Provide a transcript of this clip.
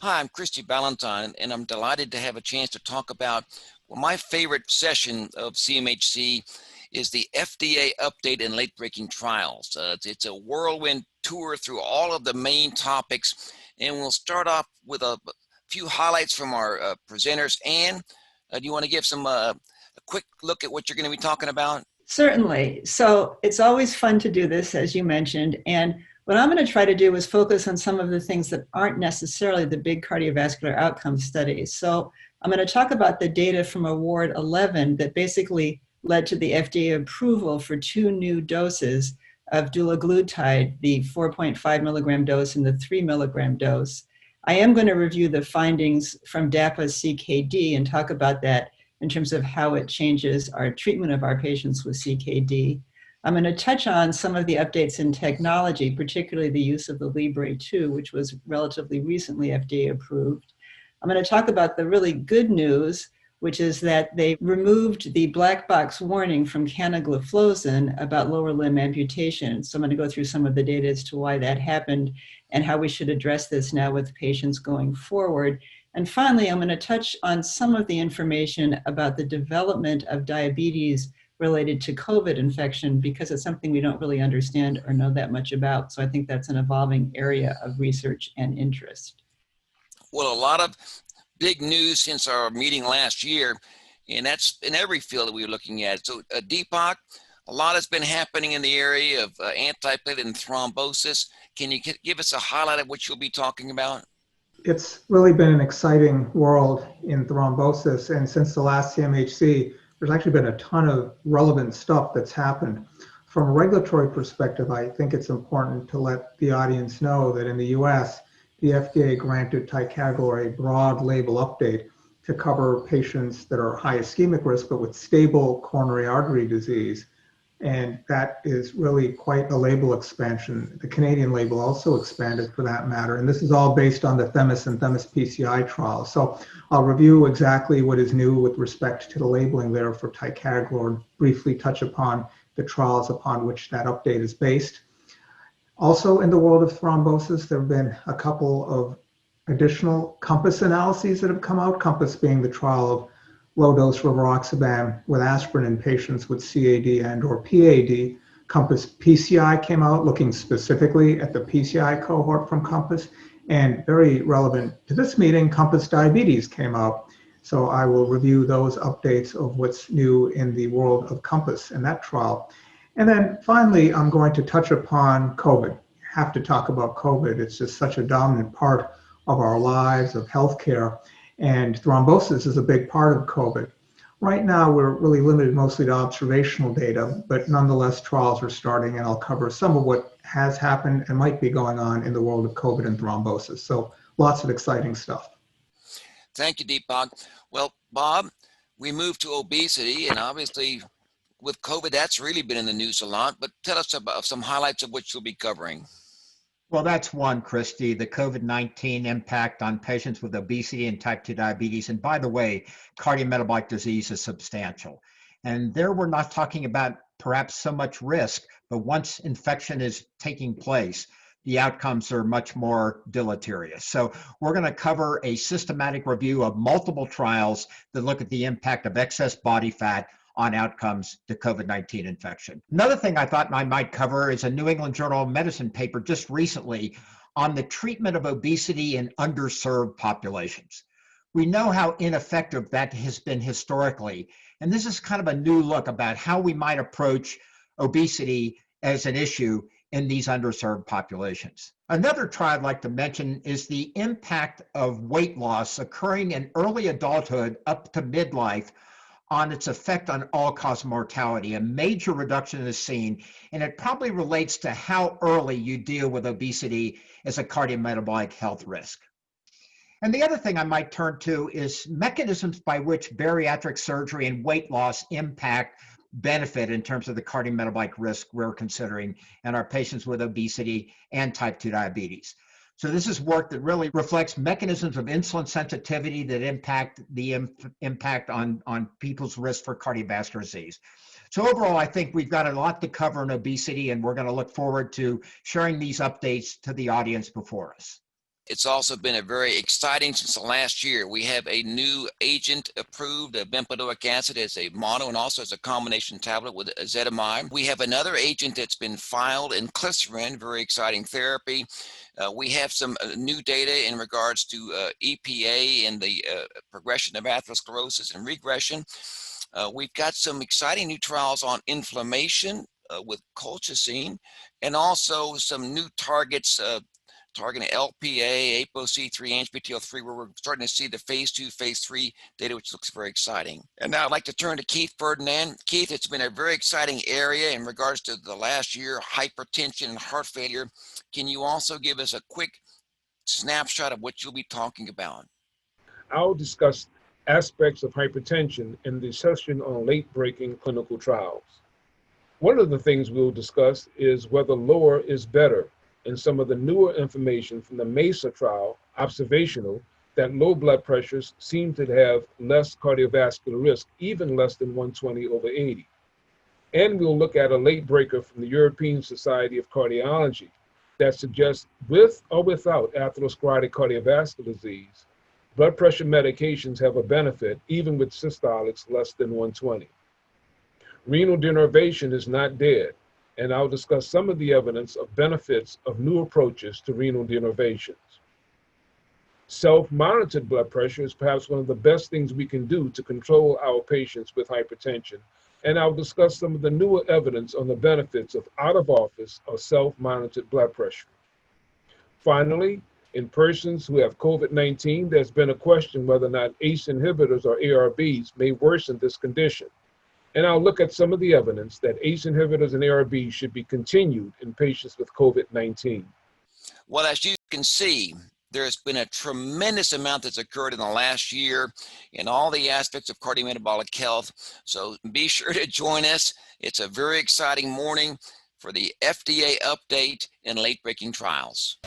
Hi, I'm Christy Ballantyne, and I'm delighted to have a chance to talk about my favorite session of CMHC is the FDA update and late-breaking trials. It's a whirlwind tour through all of the main topics, and we'll start off with a few highlights from our presenters. Anne, do you want to give a quick look at what you're going to be talking about? Certainly. So it's always fun to do this, as you mentioned. And what I'm going to try to do is focus on some of the things that aren't necessarily the big cardiovascular outcome studies. So I'm going to talk about the data from Award 11 that basically led to the FDA approval for two new doses of dulaglutide, the 4.5 milligram dose and the 3 milligram dose. I am going to review the findings from DAPA-CKD and talk about that in terms of how it changes our treatment of our patients with CKD. I'm going to touch on some of the updates in technology, particularly the use of the Libre 2, which was relatively recently FDA approved. I'm going to talk about the really good news, which is that they removed the black box warning from canagliflozin about lower limb amputation. So I'm going to go through some of the data as to why that happened and how we should address this now with patients going forward. And finally, I'm going to touch on some of the information about the development of diabetes related to COVID infection, because it's something we don't really understand or know that much about. So I think that's an evolving area of research and interest. Well, a lot of big news since our meeting last year, and that's in every field that we were looking at. So Deepak, a lot has been happening in the area of antiplatelet and thrombosis. Can you give us a highlight of what you'll be talking about? It's really been an exciting world in thrombosis, and since the last CMHC, there's actually been a ton of relevant stuff that's happened. From a regulatory perspective, I think it's important to let the audience know that in the US, the FDA granted ticagrelor a broad label update to cover patients that are high ischemic risk but with stable coronary artery disease. And that is really quite a label expansion. The Canadian label also expanded for that matter. And this is all based on the THEMIS and THEMIS PCI trials. So I'll review exactly what is new with respect to the labeling there for ticagrelor and briefly touch upon the trials upon which that update is based. Also in the world of thrombosis, there have been a couple of additional COMPASS analyses that have come out, COMPASS being the trial of low-dose rivaroxaban with aspirin in patients with CAD and or PAD. COMPASS PCI came out looking specifically at the PCI cohort from COMPASS, and very relevant to this meeting, COMPASS Diabetes came out. So I will review those updates of what's new in the world of COMPASS in that trial. And then finally, I'm going to touch upon COVID. You have to talk about COVID. It's just such a dominant part of our lives, of healthcare. And thrombosis is a big part of COVID. Right now, we're really limited mostly to observational data, but nonetheless, trials are starting, and I'll cover some of what has happened and might be going on in the world of COVID and thrombosis. So lots of exciting stuff. Thank you, Deepak. Well, Bob, we moved to obesity, and obviously with COVID, that's really been in the news a lot, but tell us about some highlights of what you'll be covering. Well, that's one, Christy, the COVID-19 impact on patients with obesity and type 2 diabetes. And by the way, cardiometabolic disease is substantial. And there we're not talking about perhaps so much risk, but once infection is taking place, the outcomes are much more deleterious. So we're going to cover a systematic review of multiple trials that look at the impact of excess body fat on outcomes to COVID-19 infection. Another thing I thought I might cover is a New England Journal of Medicine paper just recently on the treatment of obesity in underserved populations. We know how ineffective that has been historically, and this is kind of a new look about how we might approach obesity as an issue in these underserved populations. Another trial I'd like to mention is the impact of weight loss occurring in early adulthood up to midlife on its effect on all-cause mortality. A major reduction is seen, and it probably relates to how early you deal with obesity as a cardiometabolic health risk. And the other thing I might turn to is mechanisms by which bariatric surgery and weight loss impact benefit in terms of the cardiometabolic risk we're considering in our patients with obesity and type 2 diabetes. So this is work that really reflects mechanisms of insulin sensitivity that impact the impact on people's risk for cardiovascular disease. So overall, I think we've got a lot to cover in obesity, and we're going to look forward to sharing these updates to the audience before us. It's also been a very exciting since the last year. We have a new agent approved, bempedoic acid as a mono and also as a combination tablet with ezetimibe. We have another agent that's been filed, inclisiran, very exciting therapy. We have some new data in regards to EPA and the progression of atherosclerosis and regression. We've got some exciting new trials on inflammation with colchicine, and also some new targets targeting LPA, ApoC3, ANGPTL3, where we're starting to see the phase 2, phase 3 data, which looks very exciting. And now I'd like to turn to Keith Ferdinand. Keith, it's been a very exciting area in regards to the last year, hypertension and heart failure. Can you also give us a quick snapshot of what you'll be talking about? I'll discuss aspects of hypertension in the session on late-breaking clinical trials. One of the things we'll discuss is whether lower is better, and some of the newer information from the MESA trial, observational, that low blood pressures seem to have less cardiovascular risk, even less than 120/80. And we'll look at a late breaker from the European Society of Cardiology that suggests, with or without atherosclerotic cardiovascular disease, blood pressure medications have a benefit even with systolics less than 120. Renal denervation is not dead, and I'll discuss some of the evidence of benefits of new approaches to renal denervations. Self-monitored blood pressure is perhaps one of the best things we can do to control our patients with hypertension, and I'll discuss some of the newer evidence on the benefits of out-of-office or self-monitored blood pressure. Finally, in persons who have COVID-19, there's been a question whether or not ACE inhibitors or ARBs may worsen this condition. And I'll look at some of the evidence that ACE inhibitors and ARBs should be continued in patients with COVID-19. Well, as you can see, there's been a tremendous amount that's occurred in the last year in all the aspects of cardiometabolic health. So be sure to join us. It's a very exciting morning for the FDA update in late-breaking trials.